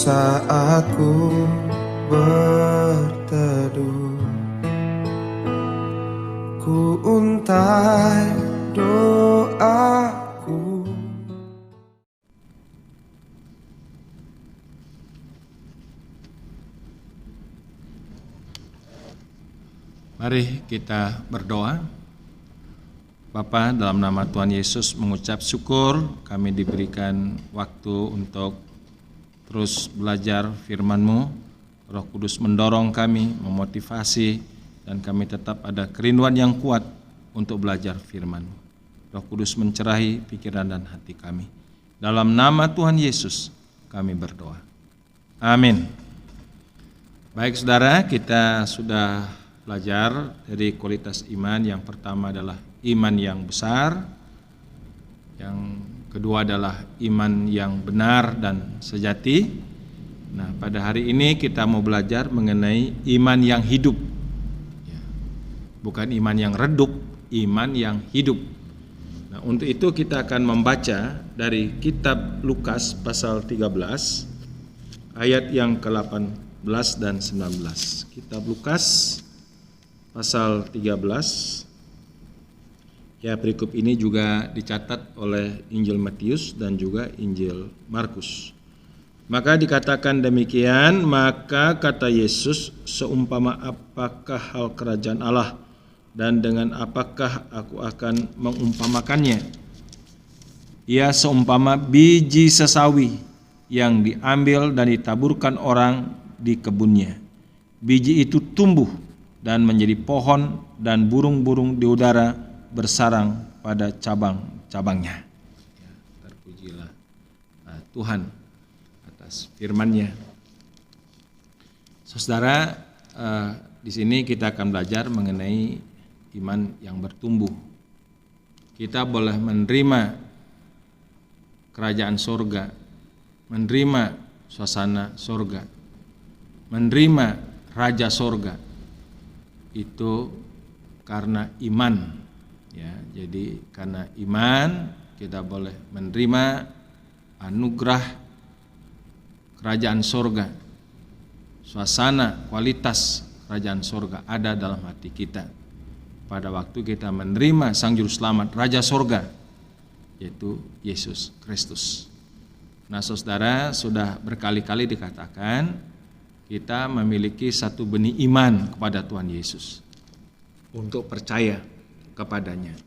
saat ku berteduh, ku untai doaku. Mari kita berdoa. Bapa, dalam nama Tuhan Yesus mengucap syukur kami diberikan waktu untuk terus belajar firman-Mu. Roh Kudus mendorong kami, memotivasi, dan kami tetap ada kerinduan yang kuat untuk belajar firman-Mu. Roh Kudus mencerahi pikiran dan hati kami. Dalam nama Tuhan Yesus kami berdoa. Amin. Baik saudara, kita sudah belajar dari kualitas iman. Yang pertama adalah iman yang besar, yang kedua adalah iman yang benar dan sejati. Nah, pada hari ini kita mau belajar mengenai iman yang hidup, bukan iman yang redup, iman yang hidup. Nah, untuk itu kita akan membaca dari kitab Lukas pasal 13 ayat yang ke-18 dan 19. Kitab Lukas pasal 13. Ya, perikop ini juga dicatat oleh Injil Matius dan juga Injil Markus. Maka dikatakan demikian, maka kata Yesus, seumpama apakah hal kerajaan Allah, dan dengan apakah aku akan mengumpamakannya? Ia seumpama biji sesawi yang diambil dan ditaburkan orang di kebunnya. Biji itu tumbuh dan menjadi pohon, dan burung-burung di udara bersarang pada cabang-cabangnya. Ya, terpujilah Tuhan atas firman-Nya. Saudara, di sini kita akan belajar mengenai iman yang bertumbuh. Kita boleh menerima kerajaan sorga, menerima suasana sorga, menerima raja sorga, itu karena iman. Ya, jadi karena iman kita boleh menerima anugerah kerajaan sorga. Suasana kualitas kerajaan sorga ada dalam hati kita pada waktu kita menerima Sang Juru Selamat Raja sorga, yaitu Yesus Kristus. Nah, saudara, sudah berkali-kali dikatakan kita memiliki satu benih iman kepada Tuhan Yesus untuk percaya kepadanya.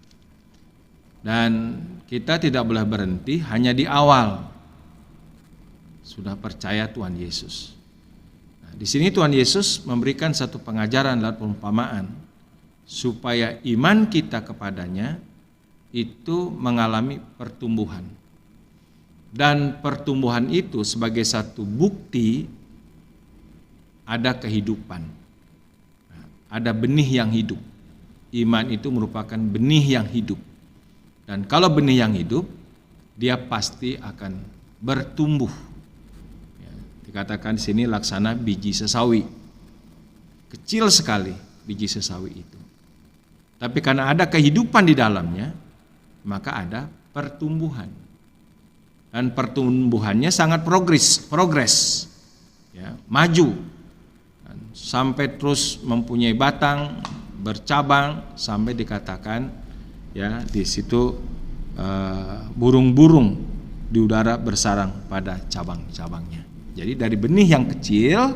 Dan kita tidak boleh berhenti hanya di awal sudah percaya Tuhan Yesus. Nah, di sini Tuhan Yesus memberikan satu pengajaran lewat perumpamaan supaya iman kita kepadanya itu mengalami pertumbuhan. Dan pertumbuhan itu sebagai satu bukti ada kehidupan. Nah, ada benih yang hidup. Iman itu merupakan benih yang hidup. Dan kalau benih yang hidup, dia pasti akan bertumbuh. Ya, dikatakan di sini laksana biji sesawi. Kecil sekali biji sesawi itu. Tapi karena ada kehidupan di dalamnya, maka ada pertumbuhan. Dan pertumbuhannya sangat progres. Ya, maju. Dan sampai terus mempunyai batang, bercabang, sampai dikatakan ya di situ burung-burung di udara bersarang pada cabang-cabangnya. Jadi dari benih yang kecil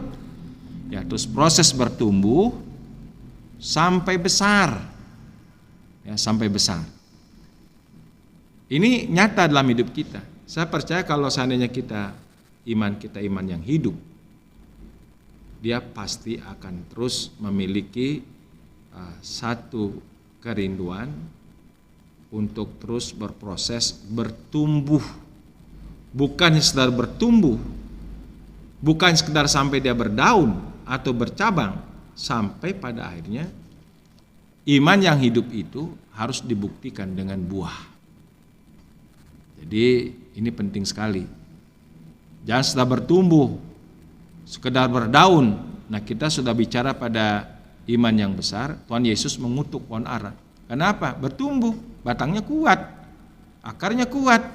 ya terus proses bertumbuh sampai besar. Ya, sampai besar. Ini nyata dalam hidup kita. Saya percaya kalau seandainya iman kita iman yang hidup, dia pasti akan terus memiliki satu kerinduan untuk terus berproses bertumbuh. Bukan sekedar bertumbuh, bukan sekedar sampai dia berdaun atau bercabang, sampai pada akhirnya iman yang hidup itu harus dibuktikan dengan buah. Jadi ini penting sekali. Jangan sekedar bertumbuh, sekedar berdaun. Nah, kita sudah bicara pada iman yang besar. Tuhan Yesus mengutuk pohon ara. Kenapa? Bertumbuh, batangnya kuat, akarnya kuat,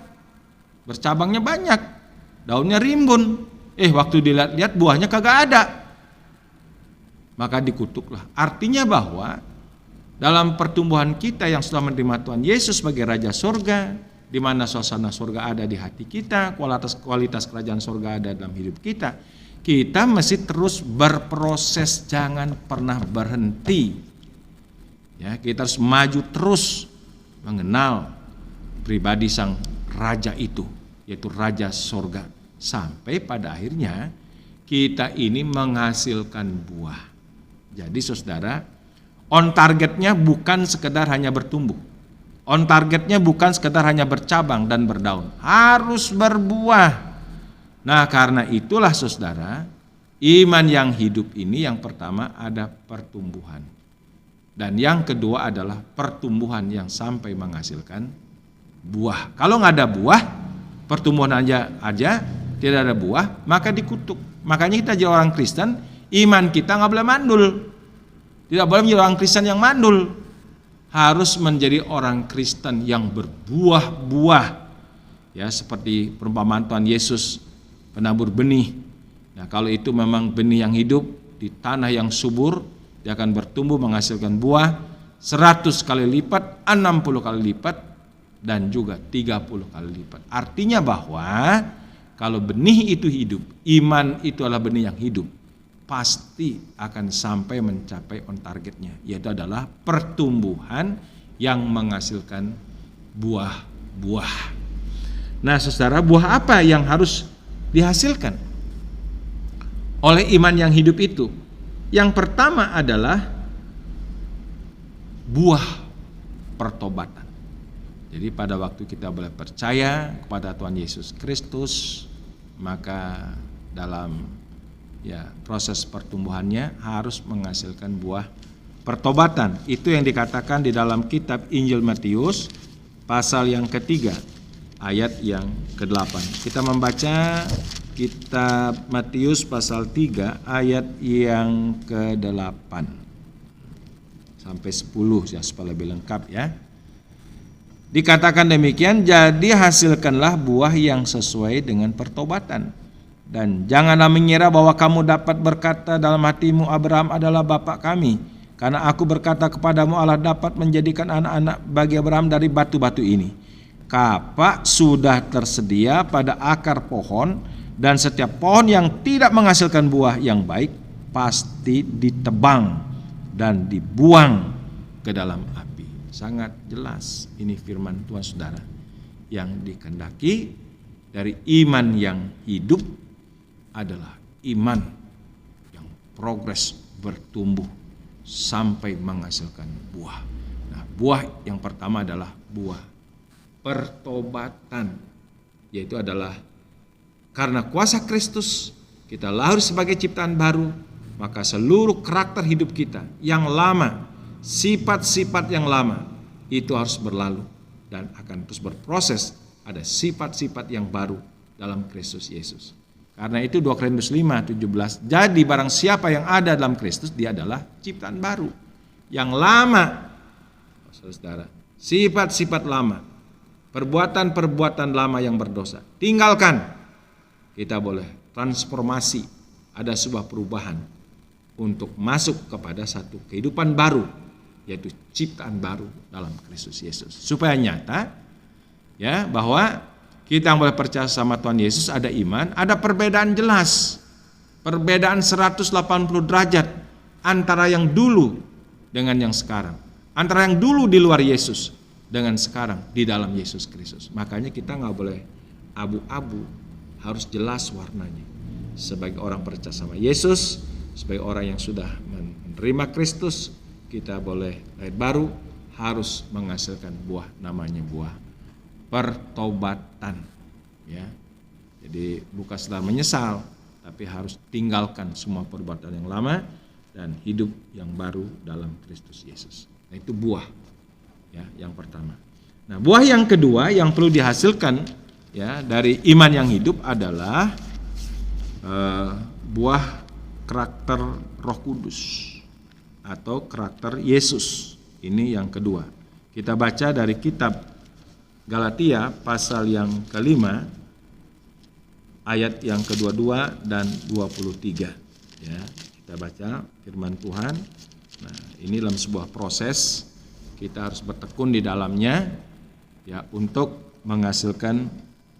bercabangnya banyak, daunnya rimbun. Waktu dilihat-lihat buahnya kagak ada. Maka dikutuklah. Artinya bahwa dalam pertumbuhan kita yang sudah menerima Tuhan Yesus sebagai Raja Sorga, di mana suasana sorga ada di hati kita, kualitas kerajaan sorga ada dalam hidup kita, kita mesti terus berproses, jangan pernah berhenti. Ya, kita harus maju terus mengenal pribadi sang Raja itu, yaitu Raja Sorga, sampai pada akhirnya kita ini menghasilkan buah. Jadi saudara, on targetnya bukan sekedar hanya bertumbuh. On targetnya bukan sekedar hanya bercabang dan berdaun. Harus berbuah. Nah, karena itulah saudara, iman yang hidup ini yang pertama ada pertumbuhan. Dan yang kedua adalah pertumbuhan yang sampai menghasilkan buah. Kalau nggak ada buah, pertumbuhan aja tidak ada buah, maka dikutuk. Makanya kita jadi orang Kristen, iman kita nggak boleh mandul. Tidak boleh menjadi orang Kristen yang mandul. Harus menjadi orang Kristen yang berbuah-buah. Ya, seperti perumpamaan Tuhan Yesus, penabur benih. Nah, kalau itu memang benih yang hidup di tanah yang subur, dia akan bertumbuh menghasilkan buah 100 kali lipat, 60 kali lipat, dan juga 30 kali lipat. Artinya bahwa kalau benih itu hidup, iman itu adalah benih yang hidup, pasti akan sampai mencapai on targetnya, yaitu adalah pertumbuhan yang menghasilkan buah-buah. Nah saudara, buah apa yang harus dihasilkan oleh iman yang hidup itu? Yang pertama adalah buah pertobatan. Jadi pada waktu kita boleh percaya kepada Tuhan Yesus Kristus, maka dalam proses pertumbuhannya harus menghasilkan buah pertobatan. Itu yang dikatakan di dalam kitab Injil Matius pasal yang ketiga ayat yang ke-8. Kita membaca kitab Matius pasal 3 ayat yang ke-8 sampai 10 ya, supaya lebih lengkap ya. Dikatakan demikian, jadi hasilkanlah buah yang sesuai dengan pertobatan. Dan janganlah mengira bahwa kamu dapat berkata dalam hatimu, Abraham adalah bapa kami. Karena aku berkata kepadamu, Allah dapat menjadikan anak-anak bagi Abraham dari batu-batu ini. Kapak sudah tersedia pada akar pohon, dan setiap pohon yang tidak menghasilkan buah yang baik pasti ditebang dan dibuang ke dalam api. Sangat jelas ini firman Tuhan saudara. Yang dikehendaki dari iman yang hidup adalah iman yang progres bertumbuh sampai menghasilkan buah. Nah, buah yang pertama adalah buah pertobatan, yaitu adalah karena kuasa Kristus kita lahir sebagai ciptaan baru, maka seluruh karakter hidup kita yang lama, sifat-sifat yang lama itu harus berlalu dan akan terus berproses. Ada sifat-sifat yang baru dalam Kristus Yesus. Karena itu 2 Korintus 5:17, jadi barang siapa yang ada dalam Kristus, dia adalah ciptaan baru. Yang lama, saudara, sifat-sifat lama, perbuatan-perbuatan lama yang berdosa, tinggalkan. Kita boleh transformasi, ada sebuah perubahan untuk masuk kepada satu kehidupan baru, yaitu ciptaan baru dalam Kristus Yesus. Supaya nyata ya bahwa kita yang boleh percaya sama Tuhan Yesus ada iman, ada perbedaan jelas. Perbedaan 180 derajat antara yang dulu dengan yang sekarang. Antara yang dulu di luar Yesus dengan sekarang di dalam Yesus Kristus. Makanya kita nggak boleh abu-abu, harus jelas warnanya. Sebagai orang percaya sama Yesus, sebagai orang yang sudah menerima Kristus, kita boleh lahir baru, harus menghasilkan buah, namanya buah pertobatan ya. Jadi bukan setelah menyesal, tapi harus tinggalkan semua perbuatan yang lama dan hidup yang baru dalam Kristus Yesus. Nah, itu buah ya yang pertama. Nah, buah yang kedua yang perlu dihasilkan ya dari iman yang hidup adalah buah karakter Roh Kudus atau karakter Yesus. Ini yang kedua. Kita baca dari kitab Galatia pasal yang ke-5 ayat yang ke-22 dan 23. Ya, kita baca firman Tuhan. Nah, ini dalam sebuah proses kita harus bertekun di dalamnya ya untuk menghasilkan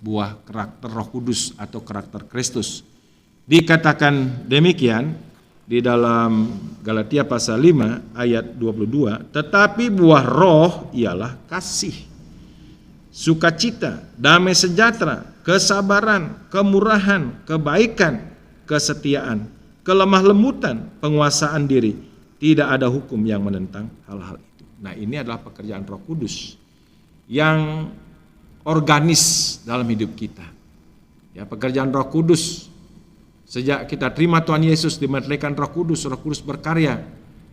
buah karakter Roh Kudus atau karakter Kristus. Dikatakan demikian di dalam Galatia pasal 5 ayat 22, tetapi buah roh ialah kasih, sukacita, damai sejahtera, kesabaran, kemurahan, kebaikan, kesetiaan, kelemah lembutan, penguasaan diri. Tidak ada hukum yang menentang hal-hal itu. Nah, ini adalah pekerjaan Roh Kudus yang organis dalam hidup kita. Ya, pekerjaan Roh Kudus sejak kita terima Tuhan Yesus, dimerdekakan Roh Kudus berkarya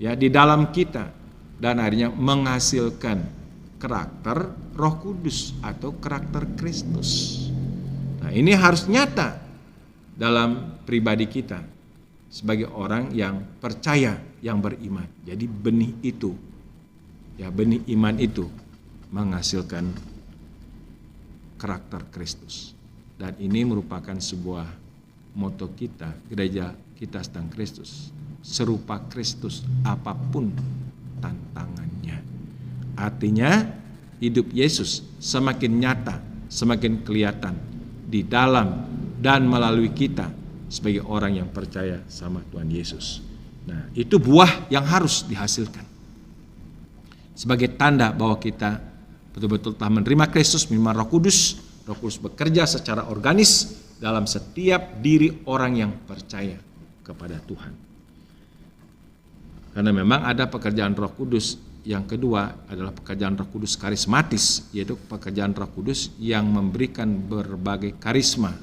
ya di dalam kita dan akhirnya menghasilkan karakter Roh Kudus atau karakter Kristus. Nah, ini harus nyata dalam pribadi kita sebagai orang yang percaya, yang beriman. Jadi benih itu, ya benih iman itu menghasilkan karakter Kristus. Dan ini merupakan sebuah moto kita, gereja kita sedang Kristus. Serupa Kristus apapun tantangannya. Artinya hidup Yesus semakin nyata, semakin kelihatan di dalam dan melalui kita sebagai orang yang percaya sama Tuhan Yesus. Nah, itu buah yang harus dihasilkan. Sebagai tanda bahwa kita betul-betul telah menerima Kristus, menerima Roh Kudus. Roh Kudus bekerja secara organis dalam setiap diri orang yang percaya kepada Tuhan. Karena memang ada pekerjaan Roh Kudus. Yang kedua adalah pekerjaan Roh Kudus karismatis, yaitu pekerjaan Roh Kudus yang memberikan berbagai karisma,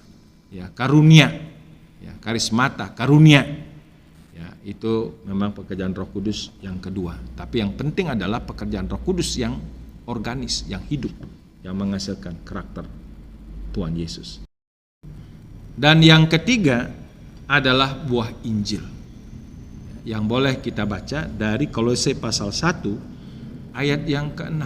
ya, karunia. Ya, karismata, karunia. Ya, itu memang pekerjaan Roh Kudus yang kedua. Tapi yang penting adalah pekerjaan Roh Kudus yang organis, yang hidup, yang menghasilkan karakter Tuhan Yesus. Dan yang ketiga adalah buah Injil. Yang boleh kita baca dari Kolose pasal 1 ayat yang ke-6.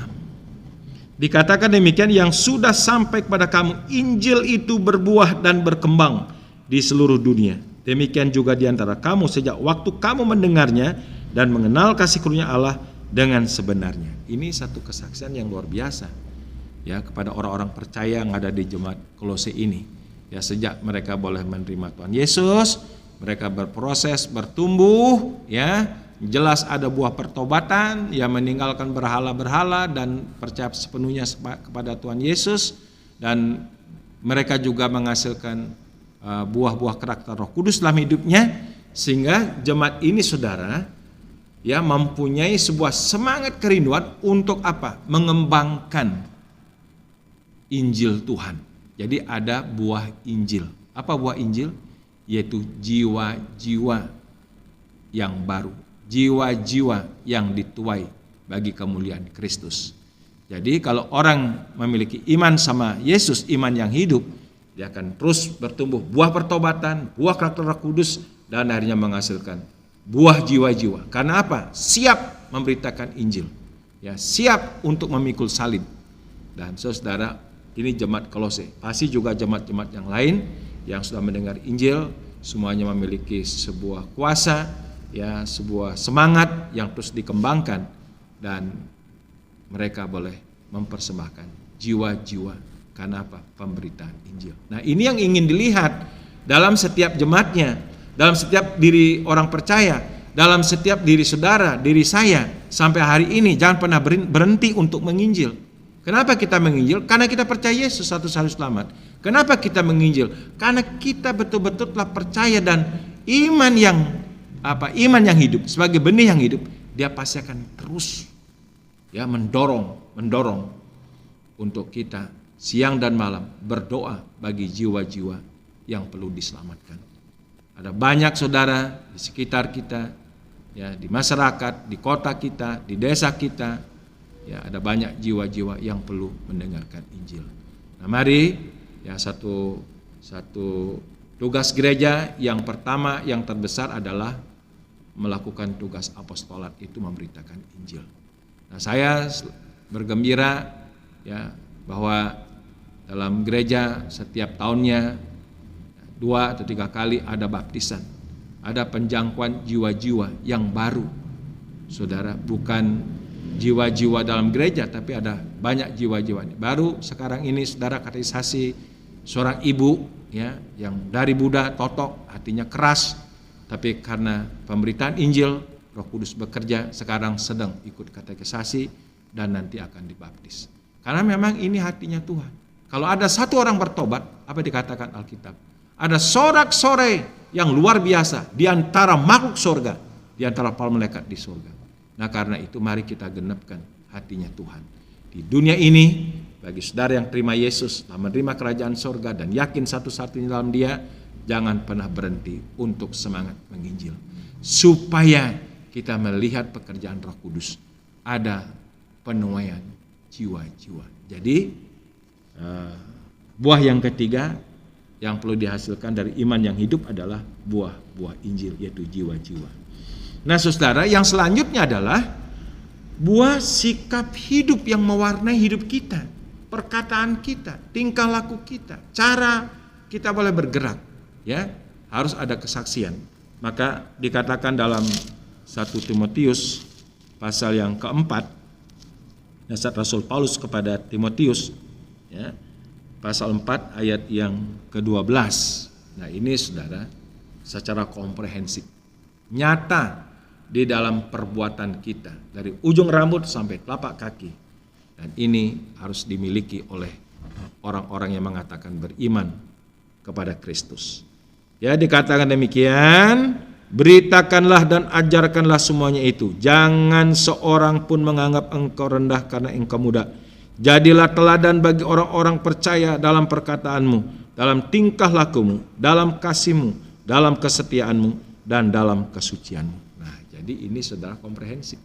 Dikatakan demikian, yang sudah sampai kepada kamu Injil itu berbuah dan berkembang di seluruh dunia. Demikian juga di antara kamu sejak waktu kamu mendengarnya dan mengenal kasih karunia Allah dengan sebenarnya. Ini satu kesaksian yang luar biasa ya kepada orang-orang percaya yang ada di jemaat Kolose ini. Ya, sejak mereka boleh menerima Tuhan Yesus, mereka berproses, bertumbuh, ya. Jelas ada buah pertobatan, ya, meninggalkan berhala-berhala dan percaya sepenuhnya kepada Tuhan Yesus, dan mereka juga menghasilkan buah-buah karakter Roh Kudus dalam hidupnya, sehingga jemaat ini saudara ya mempunyai sebuah semangat kerinduan untuk apa? Mengembangkan Injil Tuhan. Jadi ada buah Injil. Apa buah Injil? Yaitu jiwa-jiwa yang baru, jiwa-jiwa yang dituai bagi kemuliaan Kristus. Jadi kalau orang memiliki iman sama Yesus, iman yang hidup, dia akan terus bertumbuh buah pertobatan, buah karakter Roh Kudus, dan akhirnya menghasilkan buah jiwa-jiwa. Karena apa? Siap memberitakan Injil, ya, siap untuk memikul salib. Dan saudara, ini jemaat Kolose, pasti juga jemaat-jemaat yang lain yang sudah mendengar Injil, semuanya memiliki sebuah kuasa, ya, sebuah semangat yang terus dikembangkan, dan mereka boleh mempersembahkan jiwa-jiwa. Karena apa? Pemberitaan Injil. Nah, ini yang ingin dilihat dalam setiap jemaatnya, dalam setiap diri orang percaya, dalam setiap diri saudara, diri saya sampai hari ini. Jangan pernah berhenti untuk menginjil. Kenapa kita menginjil? Karena kita percaya Yesus satu-satunya selamat. Kenapa kita menginjil? Karena kita betul-betul telah percaya, dan iman yang hidup sebagai benih yang hidup, dia pasti akan terus ya mendorong untuk kita siang dan malam berdoa bagi jiwa-jiwa yang perlu diselamatkan. Ada banyak saudara di sekitar kita, ya, di masyarakat, di kota kita, di desa kita, ya, ada banyak jiwa-jiwa yang perlu mendengarkan Injil. Nah, mari, ya, satu tugas gereja yang pertama, yang terbesar adalah melakukan tugas apostolat, itu memberitakan Injil. Nah, saya bergembira ya bahwa dalam gereja setiap tahunnya 2 atau 3 kali ada baptisan, ada penjangkauan jiwa-jiwa yang baru. Saudara, bukan jiwa-jiwa dalam gereja, tapi ada banyak jiwa-jiwa ini. Baru sekarang ini saudara katekisasi seorang ibu ya, yang dari Buddha totok, hatinya keras, tapi karena pemberitaan Injil, Roh Kudus bekerja, sekarang sedang ikut katekisasi dan nanti akan dibaptis. Karena memang ini hatinya Tuhan. Kalau ada satu orang bertobat, apa dikatakan Alkitab? Ada sorak-sorai yang luar biasa di antara makhluk surga, di antara para malaikat di surga. Nah, karena itu mari kita genapkan hatinya Tuhan. Di dunia ini, bagi saudara yang terima Yesus, menerima kerajaan surga dan yakin satu-satunya dalam Dia, jangan pernah berhenti untuk semangat menginjil. Supaya kita melihat pekerjaan Roh Kudus, ada penuaian jiwa-jiwa. Jadi buah yang ketiga yang perlu dihasilkan dari iman yang hidup adalah buah-buah Injil, yaitu jiwa-jiwa. Nah saudara, yang selanjutnya adalah buah sikap hidup yang mewarnai hidup kita, perkataan kita, tingkah laku kita, cara kita boleh bergerak, ya harus ada kesaksian. Maka dikatakan dalam 1 Timotius pasal yang keempat, nasihat Rasul Paulus kepada Timotius, ya, pasal 4 ayat yang ke-12. Nah ini saudara, secara komprehensif, nyata di dalam perbuatan kita, dari ujung rambut sampai telapak kaki. Dan ini harus dimiliki oleh orang-orang yang mengatakan beriman kepada Kristus. Ya, dikatakan demikian, beritakanlah dan ajarkanlah semuanya itu. Jangan seorang pun menganggap engkau rendah karena engkau muda. Jadilah teladan bagi orang-orang percaya dalam perkataanmu, dalam tingkah lakumu, dalam kasihmu, dalam kesetiaanmu, dan dalam kesucianmu. Nah, jadi ini saudara komprehensif,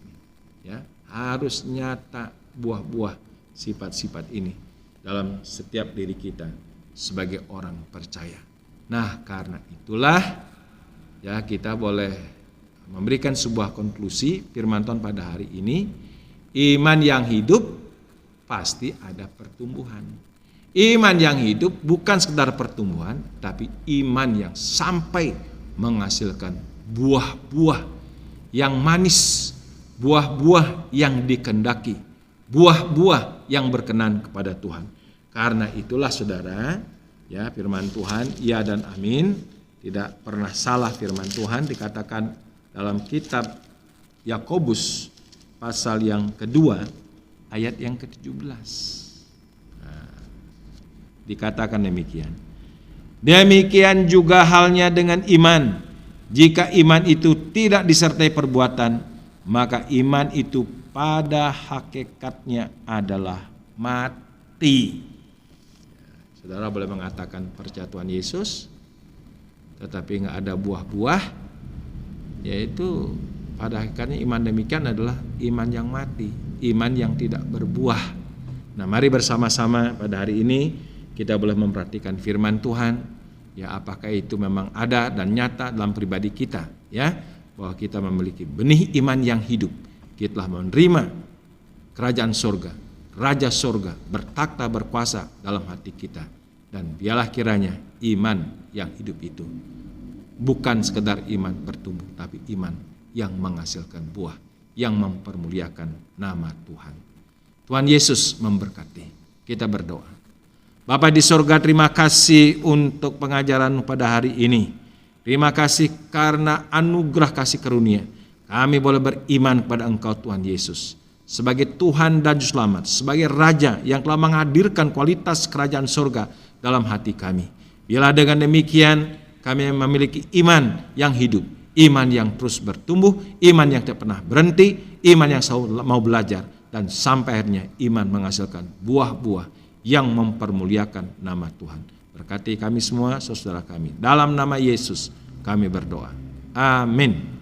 ya, harus nyata buah-buah sifat-sifat ini dalam setiap diri kita sebagai orang percaya. Nah, karena itulah ya kita boleh memberikan sebuah konklusi firman Tuhan pada hari ini. Iman yang hidup pasti ada pertumbuhan. Iman yang hidup bukan sekedar pertumbuhan, tapi iman yang sampai menghasilkan buah-buah yang manis, buah-buah yang dikehendaki, buah-buah yang berkenan kepada Tuhan. Karena itulah saudara, ya firman Tuhan, ya dan amin, tidak pernah salah firman Tuhan. Dikatakan dalam kitab Yakobus pasal yang kedua ayat yang ke-17. Nah, dikatakan demikian. Demikian juga halnya dengan iman. Jika iman itu tidak disertai perbuatan, maka iman itu pada hakikatnya adalah mati. Saudara boleh mengatakan percaya Tuhan Yesus, tetapi nggak ada buah-buah, yaitu pada hakikatnya iman demikian adalah iman yang mati, iman yang tidak berbuah. Nah, mari bersama-sama pada hari ini kita boleh memperhatikan firman Tuhan, ya apakah itu memang ada dan nyata dalam pribadi kita, ya bahwa kita memiliki benih iman yang hidup. Kita telah menerima kerajaan surga, Raja surga bertakhta berkuasa dalam hati kita. Dan biarlah kiranya iman yang hidup itu bukan sekedar iman bertumbuh, tapi iman yang menghasilkan buah, yang mempermuliakan nama Tuhan. Tuhan Yesus memberkati. Kita berdoa. Bapa di surga, terima kasih untuk pengajaran pada hari ini. Terima kasih karena anugerah kasih karunia. Kami boleh beriman kepada Engkau Tuhan Yesus sebagai Tuhan dan Juru Selamat, sebagai Raja yang telah menghadirkan kualitas kerajaan surga dalam hati kami. Bila dengan demikian kami memiliki iman yang hidup, iman yang terus bertumbuh, iman yang tidak pernah berhenti, iman yang selalu mau belajar, dan sampai akhirnya iman menghasilkan buah-buah yang mempermuliakan nama Tuhan. Berkati kami semua, saudara kami. Dalam nama Yesus kami berdoa. Amin.